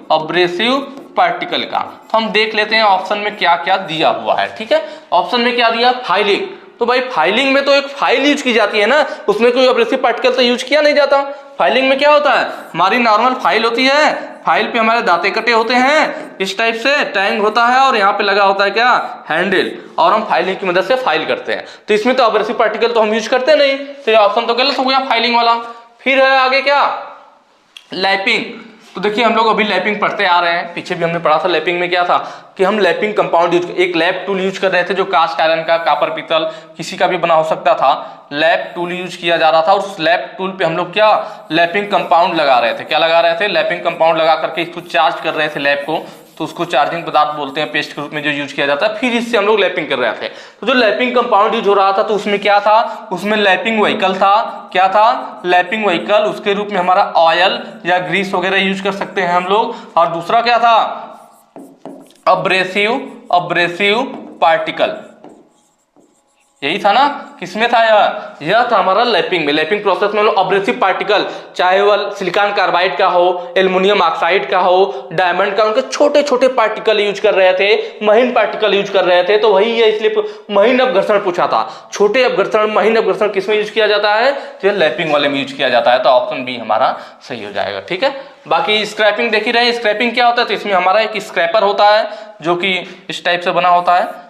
S1: अब्रेसिव पार्टिकल का। तो हम देख लेते हैं ऑप्शन में क्या क्या दिया हुआ है, ठीक है। ऑप्शन में क्या दिया? फाइलिंग। तो भाई फाइलिंग में तो एक फाइल यूज की जाती है ना, उसमें कोई अब्रेसिव पार्टिकल तो यूज किया नहीं जाता। फाइलिंग में क्या होता है? हमारी नॉर्मल फाइल होती है, फाइल पे हमारे दांते कटे होते हैं इस टाइप से, टैंग होता है, और यहाँ पे लगा होता है क्या? हैंडल, और हम फाइलिंग की मदद से फाइल करते हैं। तो इसमें तो अब्रेसिव पार्टिकल तो हम यूज करते नहीं, तो ये ऑप्शन तो गलत हो गया फाइलिंग वाला। फिर है आगे क्या? लैपिंग। तो देखिए हम लोग अभी लैपिंग पढ़ते आ रहे हैं, पीछे भी हमने पढ़ा था लैपिंग में क्या था कि हम लैपिंग कंपाउंड यूज, एक लैप टूल यूज कर रहे थे जो कास्ट आयरन का, कापर पीतल किसी का भी बना हो सकता था, लैप टूल यूज किया जा रहा था। और उस लैप टूल पे हम लोग क्या लैपिंग कंपाउंड लगा रहे थे, क्या लगा रहे थे? लैपिंग कंपाउंड लगा करके इसको चार्ज कर रहे थे लैप को, तो उसको चार्जिंग पदार्थ बोलते हैं, पेस्ट के रूप में जो यूज किया जाता है। फिर इससे हम लोग लैपिंग कर रहे थे। तो जो लैपिंग कंपाउंड यूज हो रहा था तो उसमें क्या था? उसमें लैपिंग व्हीकल था। क्या था? Lapping vehicle. उसके रूप में हमारा ऑयल या ग्रीस वगैरह यूज कर सकते हैं हम लोग। और दूसरा क्या था? Abrasive particle. यही था ना, किसमें था यह था हमारा लैपिंग में। लैपिंग प्रोसेस में हम लोग अब्रेसिव पार्टिकल, चाहे वह सिलिकॉन कार्बाइड का हो, एल्युमिनियम ऑक्साइड का हो, डायमंड का, उनके छोटे छोटे पार्टिकल यूज कर रहे थे, महीन पार्टिकल यूज कर रहे थे। तो वही है, इसलिए महीन अपघर्षण पूछा था। छोटे अपघर्षण, महीन अपघर्षण किसमें यूज किया जाता है? तो लैपिंग वाले में यूज किया जाता है। तो ऑप्शन बी हमारा सही हो जाएगा, ठीक है। बाकी स्क्रैपिंग देख ही रहे, स्क्रैपिंग क्या होता है? तो इसमें हमारा एक स्क्रैपर होता है जो कि इस टाइप से बना होता है,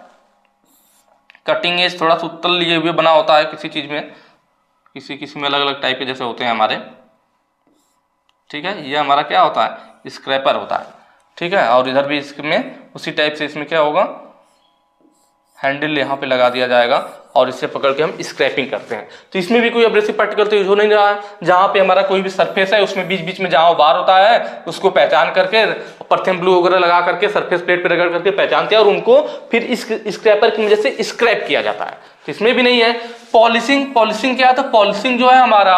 S1: कटिंग एज थोड़ा सा उत्तल लिए हुए बना होता है किसी चीज में, किसी में अलग अलग टाइप के जैसे होते हैं हमारे, ठीक है। ये हमारा क्या होता है? स्क्रैपर होता है, ठीक है। और इधर भी इसमें उसी टाइप से इसमें क्या होगा? हैंडल यहाँ पे लगा दिया जाएगा और इससे पकड़ के हम स्क्रैपिंग करते हैं। तो इसमें भी कोई एब्रेसिव पार्टिकल तो यूज हो नहीं रहा है। जहां पे हमारा कोई भी सरफेस है उसमें बीच बीच में जहां बार होता है उसको पहचान करके परथेम ब्लू वगैरह लगा करके सरफेस प्लेट पे रगड़ करके पहचानते हैं और उनको फिर इस स्क्रैपर की वजह से स्क्रैप किया जाता है। तो इसमें भी नहीं है। पॉलिशिंग क्या है? तो पॉलिशिंग जो है हमारा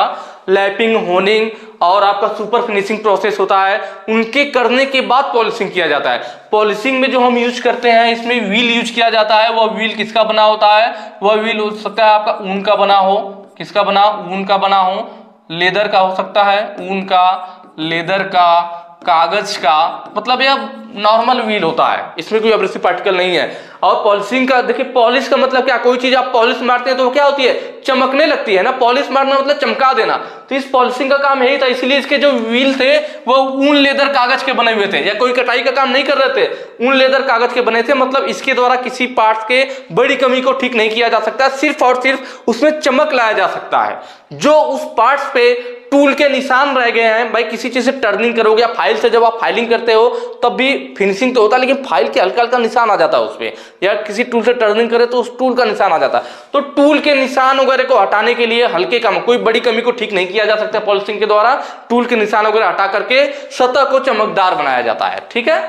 S1: लैपिंग, होनिंग और आपका सुपर फिनिशिंग प्रोसेस होता है, उनके करने के बाद पॉलिशिंग किया जाता है। पॉलिशिंग में जो हम यूज करते हैं इसमें व्हील यूज किया जाता है। वह व्हील किसका बना होता है? वह व्हील हो सकता है आपका ऊन का बना हो। किसका बना? ऊन का बना हो, लेदर का हो सकता है, ऊन का, लेदर का, कागज का, मतलब यह नॉर्मल व्हील होता है, इसमें कोई एब्रेसिव पार्टिकल नहीं है। और पॉलिशिंग का देखिए, पॉलिश का मतलब क्या? कोई चीज आप पॉलिश मारते हैं तो वो क्या होती है? चमकने लगती है ना। पॉलिश मारना मतलब चमका देना। तो इस पॉलिशिंग का काम यही था, इसलिए इसके जो व्हील थे वो ऊन, लेदर, कागज के बने हुए थे, या कोई कटाई का काम नहीं कर रहे थे, ऊन, लेदर, कागज के बने थे। मतलब इसके द्वारा किसी पार्ट के बड़ी कमी को ठीक नहीं किया जा सकता, सिर्फ और सिर्फ उसमें चमक लाया जा सकता है। जो उस पार्ट्स पे टूल के निशान रह गए हैं, भाई किसी चीज से टर्निंग करोगे या फाइल से जब आप फाइलिंग करते हो तब भी फिनिशिंग तो होता है, लेकिन फाइल के हल्का हल्का निशान आ जाता है उस पे, या किसी टूल से टर्निंग करे तो उस टूल का निशान आ जाता है। तो टूल के निशान वगैरह को हटाने के लिए हल्के काम, कोई बड़ी कमी को ठीक नहीं किया जा सकता पॉलिशिंग के द्वारा, टूल के निशान वगैरह हटा करके सतह को चमकदार बनाया जाता है। ठीक है,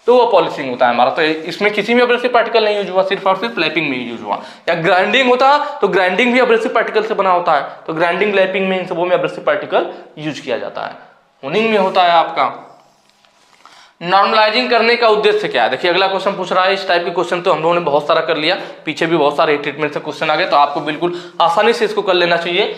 S1: तो वो पॉलिशिंग होता है हमारा। तो इसमें किसी में एब्रेसिव पार्टिकल नहीं यूज हुआ, सिर्फ और सिर्फ लैपिंग में यूज हुआ। या ग्राइंडिंग होता तो ग्राइंडिंग भी एब्रेसिव पार्टिकल से बना होता है, तो ग्राइंडिंग, लैपिंग में इन सबों में एब्रेसिव पार्टिकल यूज किया जाता है। होनिंग में होता है आपका। नॉर्मलाइजिंग करने का उद्देश्य क्या है? देखिए अगला क्वेश्चन पूछ रहा है, इस टाइप के क्वेश्चन तो हम लोगों ने बहुत सारा कर लिया, पीछे भी बहुत सारे ट्रीटमेंट से क्वेश्चन आ गए, तो आपको बिल्कुल आसानी से इसको कर लेना चाहिए।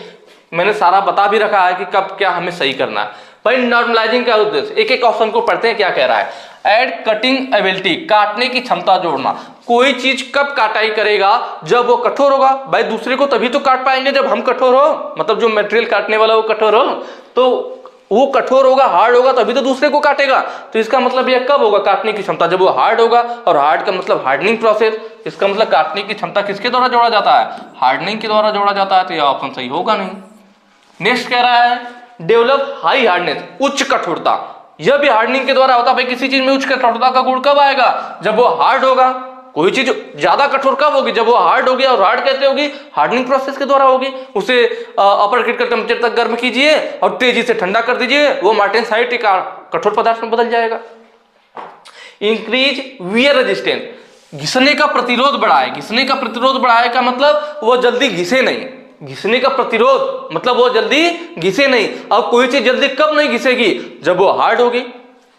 S1: मैंने सारा बता भी रखा है कि कब क्या हमें सही करना है। भाई नॉर्मलाइजिंग का उद्देश्य, एक एक ऑप्शन को पढ़ते हैं क्या कह रहा है। एड कटिंग एबिलिटी, काटने की क्षमता जोड़ना। कोई चीज कब काटाई करेगा? जब वो कठोर होगा। भाई दूसरे को तभी तो काट पाएंगे जब हम कठोर हो, मतलब जो मटेरियल काटने वाला वो कठोर हो, तो वो कठोर होगा, हार्ड होगा, तभी तो दूसरे को काटेगा। तो इसका मतलब यह कब होगा काटने की क्षमता? जब वो हार्ड होगा, और हार्ड का मतलब हार्डनिंग प्रोसेस। इसका मतलब काटने की क्षमता किसके द्वारा जोड़ा जाता है? हार्डनिंग के द्वारा जोड़ा जाता है। तो यह ऑप्शन सही होगा नहीं। नेक्स्ट कह रहा है डेवलप हाई हार्डनेस, उच्च कठोरता। यह भी हार्डनिंग के द्वारा होता है। भाई किसी चीज में उच्च कठोरता का गुण कब आएगा? जब वो हार्ड होगा। कोई चीज ज्यादा कठोर कब होगी? जब वो हार्ड होगी। और हार्ड कैसे होगी? हार्डनिंग प्रोसेस के द्वारा होगी। उसे अपर क्रिटिकल टेम्परेचर तक गर्म कीजिए और तेजी से ठंडा कर दीजिए, वो मार्टेनसाइट एक कठोर पदार्थ में बदल जाएगा। इंक्रीज वियर रेजिस्टेंस, घिसने का प्रतिरोध बढ़ाए। घिसने का प्रतिरोध बढ़ाए का मतलब वो जल्दी घिसे नहीं। घिसने का प्रतिरोध मतलब वो जल्दी घिसे नहीं। अब कोई चीज जल्दी कब नहीं घिसेगी? जब वो हार्ड होगी।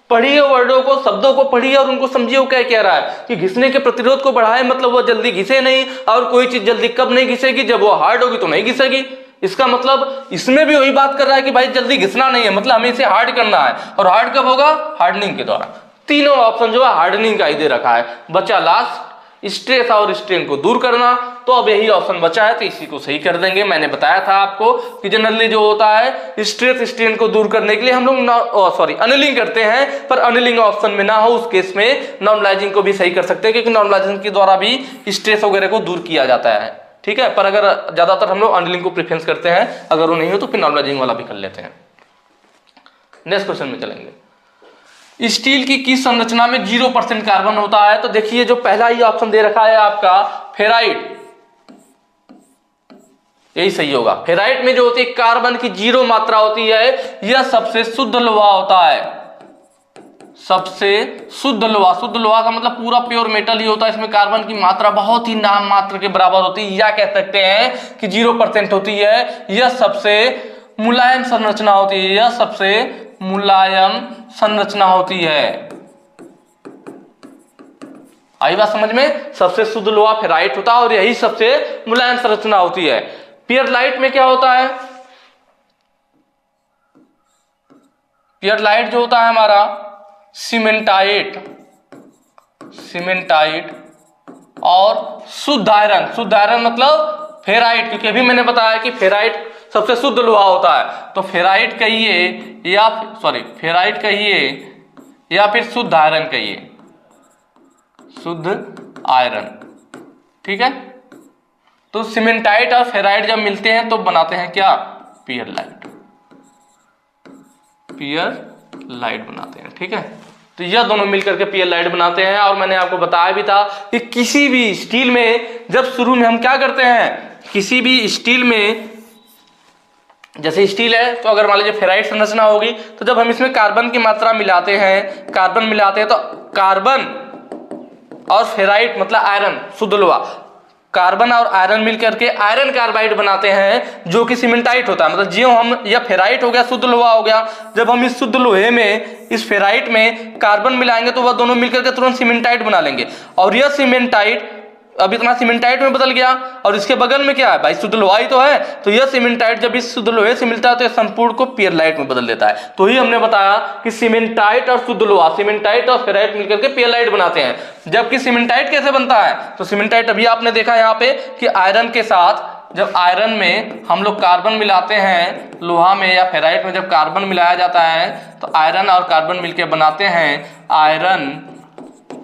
S1: पढ़िए वर्डों को, शब्दों को पढ़िए और उनको समझिए वो क्या कह रहा है कि घिसने के प्रतिरोध को बढ़ाए मतलब वो जल्दी घिसे नहीं। और कोई चीज जल्दी कब नहीं घिसेगी? जब वो हार्ड होगी तो नहीं घिसेगी। इसका मतलब इसमें भी वही बात कर रहा है कि भाई जल्दी घिसना नहीं है, मतलब हमें इसे हार्ड करना है। और हार्ड कब होगा? हार्डनिंग के द्वारा। तीनों ऑप्शन जो है हार्डनिंग का ही दे रखा है। बचा लास्ट स्ट्रेस और स्ट्रेन को दूर करना। तो अब यही ऑप्शन बचा है, तो इसी को सही कर देंगे। मैंने बताया था आपको कि जनरली जो होता है स्ट्रेस स्ट्रेन को दूर करने के लिए हम लोग अनलिंग करते हैं, पर अनलिंग ऑप्शन में ना हो उस केस में नॉर्मलाइजिंग को भी सही कर सकते हैं, क्योंकि नॉर्मलाइजिंग के द्वारा भी स्ट्रेस वगैरह को दूर किया जाता है। ठीक है, पर अगर ज्यादातर हम लोग अनलिंग को प्रेफरेंस करते हैं, अगर वो नहीं हो तो फिर नॉर्मलाइजिंग वाला भी कर लेते हैं। नेक्स्ट क्वेश्चन में चलेंगे। स्टील की किस संरचना में 0% कार्बन होता है? तो देखिए जो पहला ही ऑप्शन दे रखा है आपका फेराइट, यही सही होगा। फेराइट में जो होती है कार्बन की 0 मात्रा होती है, यह सबसे शुद्ध लोहा होता है। सबसे शुद्ध लोहा, शुद्ध लोहा का मतलब पूरा प्योर मेटल ही होता है। इसमें कार्बन की मात्रा बहुत ही नाम मात्र के बराबर होती है, या कह सकते हैं कि 0% होती है। यह सबसे मुलायम संरचना होती है, यह सबसे मुलायम संरचना होती है। आई बात समझ में? सबसे शुद्ध लोहा फेराइट होता है और यही सबसे मुलायम संरचना होती है। पियरलाइट में क्या होता है? पियरलाइट जो होता है हमारा सीमेंटाइट, सीमेंटाइट और शुद्ध आयरन। शुद्ध आयरन मतलब फेराइट, क्योंकि अभी मैंने बताया कि फेराइट सबसे शुद्ध लोहा होता है। तो फेराइट कहिए या फेराइट कहिए या फिर शुद्ध आयरन कहिए, शुद्ध आयरन। ठीक है, तो सीमेंटाइट और फेराइट जब मिलते हैं तो बनाते हैं क्या? पियरलाइट, पियरलाइट बनाते हैं। ठीक है, तो यह दोनों मिलकर के पीएल बनाते हैं। और मैंने आपको बताया भी था कि किसी भी स्टील में जब शुरू में हम क्या करते हैं, किसी भी स्टील में, जैसे स्टील है तो अगर मान लीजिए फेराइट संरचना होगी, तो जब हम इसमें कार्बन की मात्रा मिलाते हैं, तो कार्बन और फेराइट मतलब आयरन, शुद्ध लोहा, कार्बन और आयरन मिलकर के आयरन कार्बाइड बनाते हैं, जो कि सीमेंटाइट होता है। मतलब जो हम, यह फेराइट हो गया, शुद्ध लोहा हो गया, जब हम इस शुद्ध लोहे में, इस फेराइट में कार्बन मिलाएंगे तो वह दोनों मिलकर के तुरंत सीमेंटाइट बना लेंगे। और यह सीमेंटाइट अब इतना सीमेंटाइट में बदल गया, और इसके बगल में क्या है भाई, शुद्ध लोहा ही तो है। तो यह सीमेंटाइट जब इस शुद्ध लोहे से मिलता है तो यह संपूर्ण को पियरलाइट में बदल देता है। तो ही हमने बताया कि सीमेंटाइट और शुद्ध लोहा, सीमेंटाइट और फेराइट मिलकर के पियरलाइट बनाते हैं। जबकि सीमेंटाइट कैसे बनता है, तो सीमेंटाइट अभी आपने देखा यहाँ पे कि आयरन के साथ, जब आयरन में हम लोग कार्बन मिलाते हैं, लोहा में या फेराइट में जब कार्बन मिलाया जाता है तो आयरन और कार्बन मिलकर बनाते हैं आयरन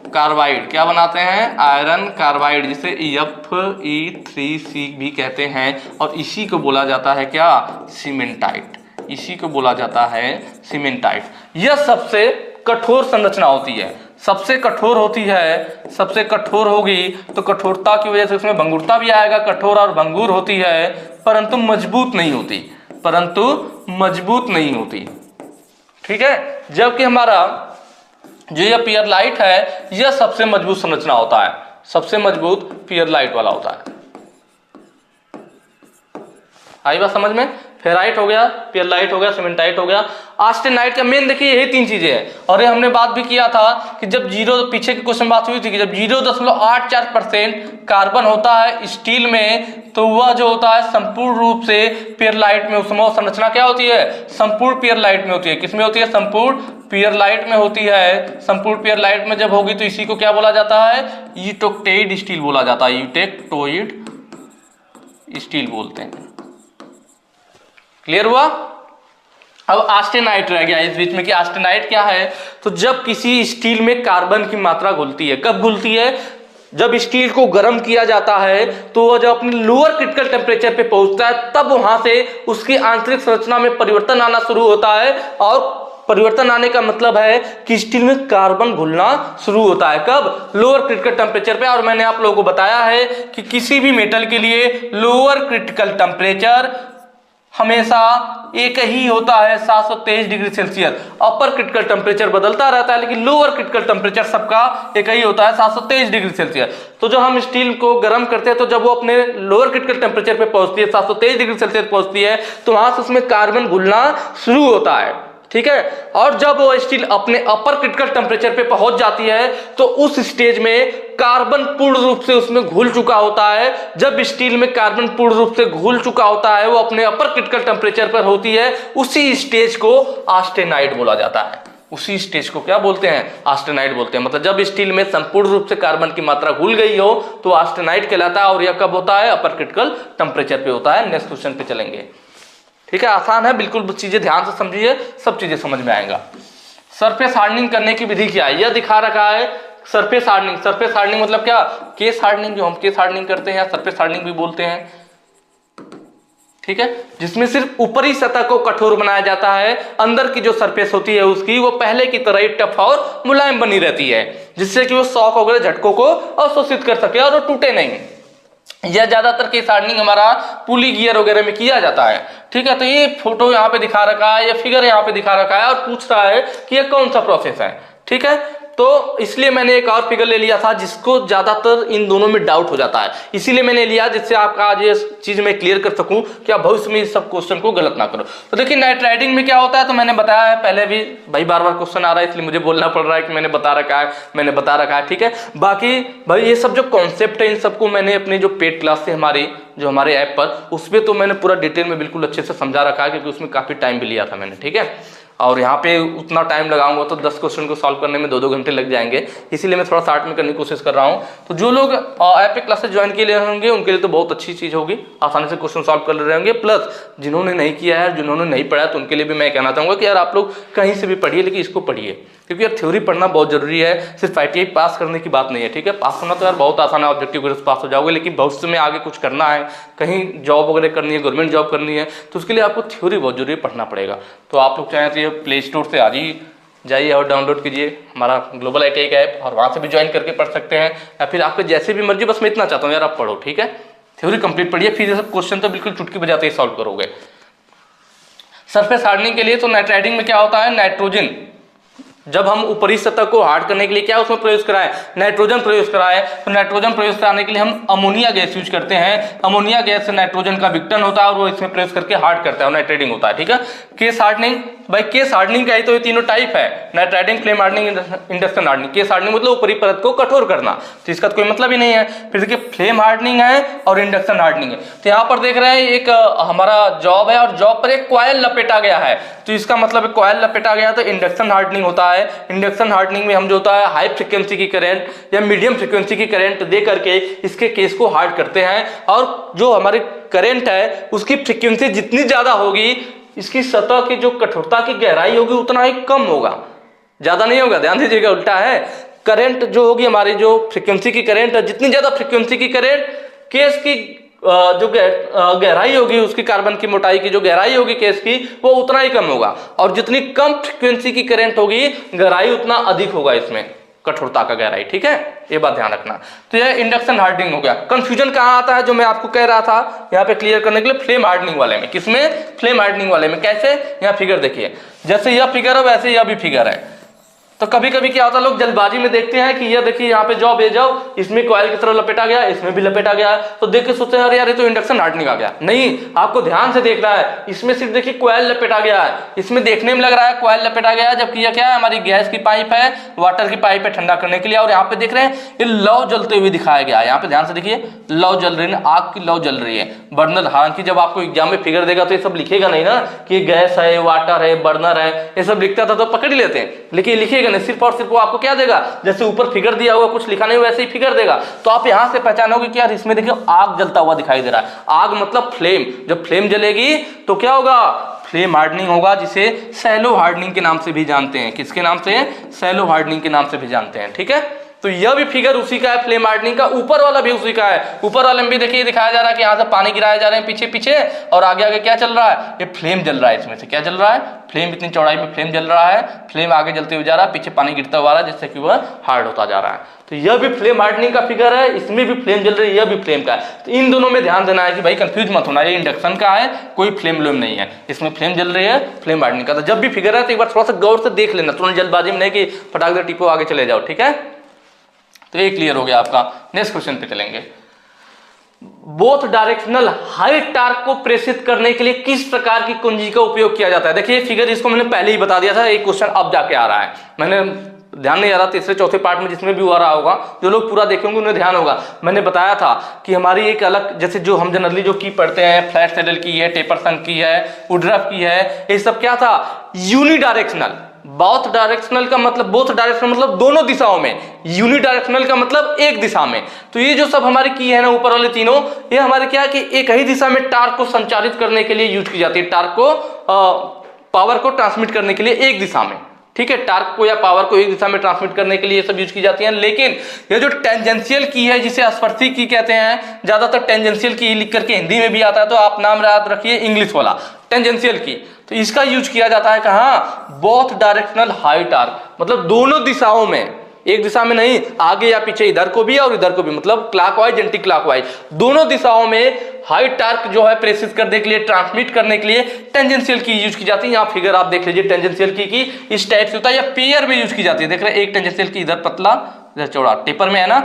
S1: कार्बाइड। क्या बनाते हैं, आयरन कार्बाइड, जिसे Fe3C भी कहते हैं। और इसी को बोला जाता है क्या, सीमेंटाइट। इसी को बोला जाता है सीमेंटाइट। यह सबसे कठोर संरचना होती है, सबसे कठोर होती है, सबसे कठोर होगी तो कठोरता की वजह से उसमें भंगुरता भी आएगा, कठोर और भंगुर होती है, परंतु मजबूत नहीं होती, परंतु मजबूत नहीं होती। ठीक है, जबकि हमारा जो यह पियरलाइट है, यह सबसे मजबूत संरचना होता है, सबसे मजबूत पियरलाइट वाला होता है। आई बात समझ में, फेराइट हो गया, पियरलाइट हो गया, सीमेंटाइट हो गया। आस्टेनाइट का मेन देखिए यही तीन चीजें हैं। और ये हमने बात भी किया था कि जब पीछे के क्वेश्चन बात हुई थी कि जब 0.84% कार्बन होता है स्टील में, तो वह जो होता है संपूर्ण रूप से पियरलाइट में, उसमें संरचना क्या होती है, संपूर्ण पियरलाइट में होती है। किसमें होती है, संपूर्ण पियरलाइट में होती है। संपूर्ण पियरलाइट में जब होगी तो इसी को क्या बोला जाता है, यूटेक्टोइड स्टील बोला जाता है, यूटेक्टोइड स्टील बोलते हैं। क्लियर हुआ। अब आस्टेनाइट रह गया इस बीच में कि आस्टेनाइट क्या है। तो जब किसी स्टील में कार्बन की मात्रा घुलती है, कब घुलती है, जब स्टील को गर्म किया जाता है तो वह जब अपने लोअर क्रिटिकल टेम्परेचर पे पहुंचता है, तब वहां से उसकी आंतरिक संरचना में परिवर्तन आना शुरू होता है। और परिवर्तन आने का मतलब है कि स्टील में कार्बन घुलना शुरू होता है। कब, लोअर क्रिटिकल टेम्परेचर पे। और मैंने आप लोगों को बताया है कि किसी भी मेटल के लिए लोअर क्रिटिकल टेम्परेचर हमेशा एक ही होता है, 723 डिग्री सेल्सियस। अपर क्रिटिकल टेम्परेचर बदलता रहता है, लेकिन लोअर क्रिटिकल टेम्परेचर सबका एक ही होता है, 723 डिग्री सेल्सियस। तो जब हम स्टील को गर्म करते हैं तो जब वो अपने लोअर क्रिटिकल टेम्परेचर पे पहुंचती है, 723 डिग्री सेल्सियस पहुंचती है, तो वहां से उसमें कार्बन घुलना शुरू होता है। ठीक है, और जब वो स्टील अपने अपर क्रिटिकल टेम्परेचर पे पहुंच जाती है तो उस स्टेज में कार्बन पूर्ण रूप से उसमें घुल चुका होता है। जब स्टील में कार्बन पूर्ण रूप से घुल चुका होता है, वो अपने अपर क्रिटिकल टेम्परेचर पर होती है, उसी स्टेज को आस्टेनाइट बोला जाता है। उसी स्टेज को क्या बोलते हैं, आस्टेनाइट बोलते हैं। मतलब जब स्टील में संपूर्ण रूप से कार्बन की मात्रा घुल गई हो तो आस्टेनाइट कहलाता है। और यह कब होता है, अपर क्रिटिकल टेम्परेचर पे होता है। नेक्स्ट क्वेश्चन पे चलेंगे। ठीक है, आसान है, बिल्कुल चीजें ध्यान से समझिए, सब चीजें समझ में आएगा। सरफेस हार्डनिंग करने की विधि क्या है, यह दिखा रखा है। सरफेस हार्डनिंग, सरफेस हार्डनिंग मतलब क्या, केस हार्डनिंग, जो हम केस हार्डनिंग करते हैं या सरफेस हार्डनिंग भी बोलते हैं। ठीक है, जिसमें सिर्फ ऊपरी सतह को कठोर बनाया जाता है, अंदर की जो सरफेस होती है उसकी वो पहले की तरह ही टफ और मुलायम बनी रहती है, जिससे कि वो शॉक वगैरह झटकों को अवशोषित कर सके और वो टूटे नहीं। यह ज्यादातर केस हार्डनिंग हमारा पुली गियर वगैरह में किया जाता है। ठीक है, तो ये फोटो यहाँ पे दिखा रखा है, ये फिगर यहाँ पे दिखा रखा है और पूछ रहा है कि ये कौन सा प्रोसेस है। ठीक है, तो इसलिए मैंने एक और फिगर ले लिया था जिसको ज्यादातर इन दोनों में डाउट हो जाता है, इसीलिए मैंने लिया जिससे आपका आज ये चीज मैं क्लियर कर सकूं कि आप भविष्य में इस सब क्वेश्चन को गलत ना करो। तो देखिए नाइट राइडिंग में क्या होता है, तो मैंने बताया है पहले भी, भाई बार बार क्वेश्चन आ रहा है इसलिए मुझे बोलना पड़ रहा है कि मैंने बता रखा है। ठीक है, बाकी भाई ये सब जो कॉन्सेप्ट है इन सबको मैंने अपने जो पेड क्लास से जो हमारे ऐप पर, उसमें तो मैंने पूरा डिटेल में बिल्कुल अच्छे से समझा रखा है, क्योंकि उसमें काफी टाइम भी लिया था मैंने। ठीक है, और यहाँ पे उतना टाइम लगाऊंगा तो 10 क्वेश्चन को सॉल्व करने में 2-2 घंटे लग जाएंगे, इसीलिए मैं थोड़ा शॉर्ट में करने की कोशिश कर रहा हूँ। तो जो लोग ऐप पे क्लासेस ज्वाइन किए होंगे उनके लिए तो बहुत अच्छी चीज़ होगी, आसानी से क्वेश्चन सॉल्व कर रहे होंगे। प्लस जिन्होंने नहीं किया है, जिन्होंने नहीं पढ़ा तो उनके लिए भी मैं कहना चाहूँगा कि यार आप लोग कहीं से भी पढ़िए, लेकिन इसको पढ़िए, क्योंकि यार थ्योरी पढ़ना बहुत जरूरी है। सिर्फ ITI पास करने की बात नहीं है। ठीक है, पास होना तो यार बहुत आसान है, ऑब्जेक्टिव वगैरह पास हो जाओगे, लेकिन भविष्य में आगे कुछ करना है, कहीं जॉब वगैरह करनी है, गवर्नमेंट जॉब करनी है, तो उसके लिए आपको थ्योरी बहुत जरूरी पढ़ना पड़ेगा। तो आप लोग चाहें तो ये प्ले स्टोर से आज ही जाइए और डाउनलोड कीजिए हमारा ग्लोबल ITI का ऐप, और वहाँ से भी ज्वाइन करके पढ़ सकते हैं, या फिर आपके जैसे भी मर्जी। बस मैं इतना चाहता हूँ यार आप पढ़ो, ठीक है। थ्योरी कंप्लीट पढ़िए, फिर ये सब क्वेश्चन तो बिल्कुल चुटकी बजाते ही सॉल्व करोगे। सरफेस हार्डनिंग के लिए तो नाइट्राइडिंग में क्या होता है, नाइट्रोजन, जब हम ऊपरी सतह को हार्ड करने के लिए क्या उसमें प्रयोग कराएं, नाइट्रोजन प्रयोग कराएं, तो नाइट्रोजन प्रयोग कराने के लिए हम अमोनिया गैस यूज करते हैं। अमोनिया गैस से नाइट्रोजन का विघटन होता है और वो इसमें प्रयोग करके हार्ड करता है और नाइट्राइडिंग होता है, ठीक है। केस हार्डनिंग, भाई केस हार्डनिंग का ही तो ये तीनों टाइप है, nitriding, flame hardening, induction hardening. Case hardening मतलब ऊपरी परत को कठोर करना, तो इसका तो कोई मतलब ही नहीं है। फिर देखिए फ्लेम हार्डनिंग है और इंडक्शन हार्डनिंग है। तो यहाँ पर देख रहे हैं एक हमारा जॉब है और जॉब पर एक कॉइल लपेटा गया है, तो इसका मतलब कॉइल लपेटा गया तो इंडक्शन हार्डनिंग होता है। इंडक्शन हार्डनिंग में हम जो होता है हाई फ्रीक्वेंसी की करंट या मीडियम फ्रीक्वेंसी की करंट दे करके इसके केस को हार्ड करते हैं, और जो हमारी करंट है उसकी फ्रीक्वेंसी जितनी ज्यादा होगी इसकी सतह की जो कठोरता की गहराई होगी उतना ही कम होगा, ज्यादा नहीं होगा। ध्यान दीजिएगा, उल्टा है। करंट जो होगी हमारी जो फ्रीक्वेंसी की करंट है, जितनी ज्यादा फ्रीक्वेंसी की करंट, केस की जो गहराई होगी, उसकी कार्बन की मोटाई की जो गहराई होगी केस की, वो उतना ही कम होगा, और जितनी कम फ्रीक्वेंसी की करंट होगी गहराई उतना अधिक होगा इसमें कठोरता का गहराई, ठीक है। ये बात ध्यान रखना। तो यह इंडक्शन हार्डनिंग हो गया। कंफ्यूजन कहाँ आता है, जो मैं आपको कह रहा था यहाँ पे क्लियर करने के लिए, फ्लेम हार्डनिंग वाले में। किसमें, फ्लेम हार्डनिंग वाले में। कैसे, यहाँ फिगर देखिए, जैसे यह फिगर है वैसे यह भी फिगर है। तो कभी कभी क्या होता है, लोग जल्दबाजी में देखते हैं कि ये देखिए यहाँ पे जॉब, ये जॉब, इसमें कॉइल की तरह लपेटा गया, इसमें भी लपेटा गया है, तो देख के सोचते हैं अरे यार ये तो इंडक्शन हार्डनिंग आ गया। नहीं, आपको ध्यान से देखना है। इसमें सिर्फ देखिए कॉइल लपेटा गया है, इसमें देखने में लग रहा है कॉइल लपेटा गया है, जबकि यह क्या है, हमारी गैस की पाइप है, वाटर की पाइप है ठंडा करने के लिए। और यहाँ पे देख रहे हैं ये लौ जलते हुए दिखाया गया है। यहाँ पे ध्यान से देखिए, लौ जल रही है, आग की लौ जल रही है, बर्नर। हालांकि जब आपको एग्जाम में फिगर देगा तो ये सब लिखेगा नहीं ना कि गैस है, वाटर है, बर्नर है, ये सब लिखता था तो पकड़ ही लेते हैं, लेकिन लिखेगा नहीं। सिर्फ और सिर्फ आपको क्या देगा, जैसे ऊपर फिगर दिया हुआ कुछ लिखा नहीं वैसे ही फिगर देगा, तो आप यहां से पहचानोगे कि यार इसमें देखिए आग जलता हुआ दिखाई दे रहा है। आग मतलब फ्लेम, जब फ्लेम जलेगी तो क्या होगा, फ्लेम हार्डनिंग होगा, जिसे सैलो हार्डनिंग के नाम से भी जानते हैं। किसके नाम से, सैलो हार्डनिंग के नाम से भी जानते हैं, ठीक है। तो यह भी फिगर उसी का है, फ्लेम हार्डनिंग का। ऊपर वाला भी उसी का है। ऊपर वाले में भी देखिए दिखाया जा रहा है कि यहाँ से पानी गिराए जा रहे हैं पीछे पीछे, और आगे आगे क्या चल रहा है, ये फ्लेम जल रहा है। इसमें से क्या जल रहा है, फ्लेम, इतनी चौड़ाई में फ्लेम जल रहा है, फ्लेम आगे जलते हुए जा रहा है, पीछे पानी गिरता हुआ आ रहा है, जिससे कि वह हार्ड होता जा रहा है। तो यह भी फ्लेम हार्डनिंग का फिगर है, इसमें भी फ्लेम जल रही है, यह भी फ्लेम का है। तो इन दोनों में ध्यान देना है कि भाई कंफ्यूज मत होना, ये इंडक्शन का है, कोई फ्लेम व्लेम नहीं है, इसमें फ्लेम जल रही है, फ्लेम हार्डनिंग का। तो जब भी फिगर है तो एक बार थोड़ा सा गौर से देख लेना, तुरंत जल्दबाजी में नहीं कि फटाक से टिपो आगे चले जाओ, ठीक है। तो ये क्लियर हो गया आपका। नेक्स्ट क्वेश्चन पे चलेंगे। बोथ डायरेक्शनल हाई टार्क को प्रेषित करने के लिए किस प्रकार की कुंजी का उपयोग किया जाता है। देखिए फिगर, इसको मैंने पहले ही बता दिया था, एक क्वेश्चन अब जाके आ रहा है, मैंने ध्यान नहीं आ रहा, तीसरे चौथे पार्ट में जिसमें भी आ रहा होगा, जो लोग पूरा देखेंगे उन्हें ध्यान होगा। मैंने बताया था कि हमारी एक अलग, जैसे जो हम जनरली जो की पढ़ते हैं, फ्लैट सैडल की है, टेपरसन की है, वुडरफ की है, ये सब क्या था, यूनिडायरेक्शनल। बोथ डायरेक्शनल का मतलब, बोथ डायरेक्शनल मतलब दोनों दिशाओं में, यूनिडायरेक्शनल का मतलब एक दिशा में। तो ये जो सब हमारी की है ना ऊपर वाले तीनों, ये हमारे क्या है कि एक ही दिशा में टार्क को संचारित करने के लिए यूज की जाती है, टार्क को पावर को ट्रांसमिट करने के लिए एक दिशा में, ठीक है। टार्क को या पावर को एक दिशा में ट्रांसमिट करने के लिए ये सब यूज की जाती हैं। लेकिन ये जो टेंजेंशियल की है, जिसे स्पर्शी की कहते हैं, ज्यादातर टेंजेंशियल की लिख करके हिंदी में भी आता है, तो आप नाम याद रखिए इंग्लिश वाला, टेंजेंशियल की। तो इसका यूज किया जाता है कहाँ, बोथ डायरेक्शनल हाई टार्क, मतलब दोनों दिशाओं में, एक दिशा में नहीं, आगे या पीछे, इधर को भी और इधर को भी, मतलब क्लॉकवाइज एंटी क्लॉकवाइज, दोनों दिशाओं में हाई टार्क जो है प्रेषित करने के लिए, ट्रांसमिट करने के लिए टेंजेंशियल की यूज की जाती है। यहाँ फिगर आप देख लीजिए, टेंजेंशियल की इस टाइप से होता है, या पेयर में यूज की जाती है। देख रहे हैं, एक टेंजेंशियल की इधर पतला इधर चौड़ा, टेपर में है ना,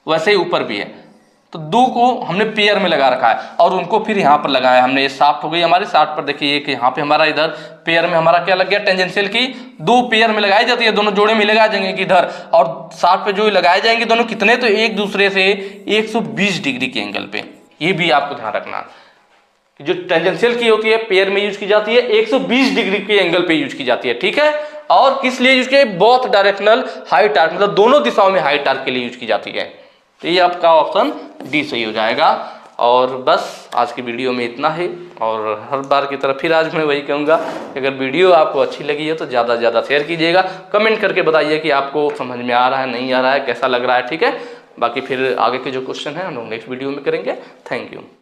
S1: वैसे ही ऊपर भी है। तो दो को हमने पेयर में लगा रखा है और उनको फिर यहाँ पर लगाया हमने। ये शाफ्ट हो गई हमारी, शाफ्ट पर देखिए एक यहाँ पे हमारा, इधर पेयर में हमारा क्या लग गया, टेंजेंशियल की दो पेयर में लगाई जाती है, दोनों जोड़े में लगाए जाएंगे कि इधर, और शाफ्ट पे जो लगाए जाएंगे दोनों कितने, तो एक दूसरे से 120 डिग्री के एंगल पे। ये भी आपको ध्यान रखना, जो टेंजेंशियल की होती है पेयर में यूज की जाती है, 120 डिग्री के एंगल पे यूज की जाती है, ठीक है। और किस लिए यूज किया, बोथ डायरेक्शनल हाई टार्क, मतलब दोनों दिशाओं में हाई टार्क के लिए यूज की जाती है। तो ये आपका ऑप्शन डी सही हो जाएगा। और बस आज की वीडियो में इतना ही, और हर बार की तरह फिर आज मैं वही कहूँगा, अगर वीडियो आपको अच्छी लगी है तो ज़्यादा से ज़्यादा शेयर कीजिएगा, कमेंट करके बताइए कि आपको समझ में आ रहा है, नहीं आ रहा है, कैसा लग रहा है, ठीक है। बाकी फिर आगे के जो क्वेश्चन है हम लोग नेक्स्ट वीडियो में करेंगे। Thank you.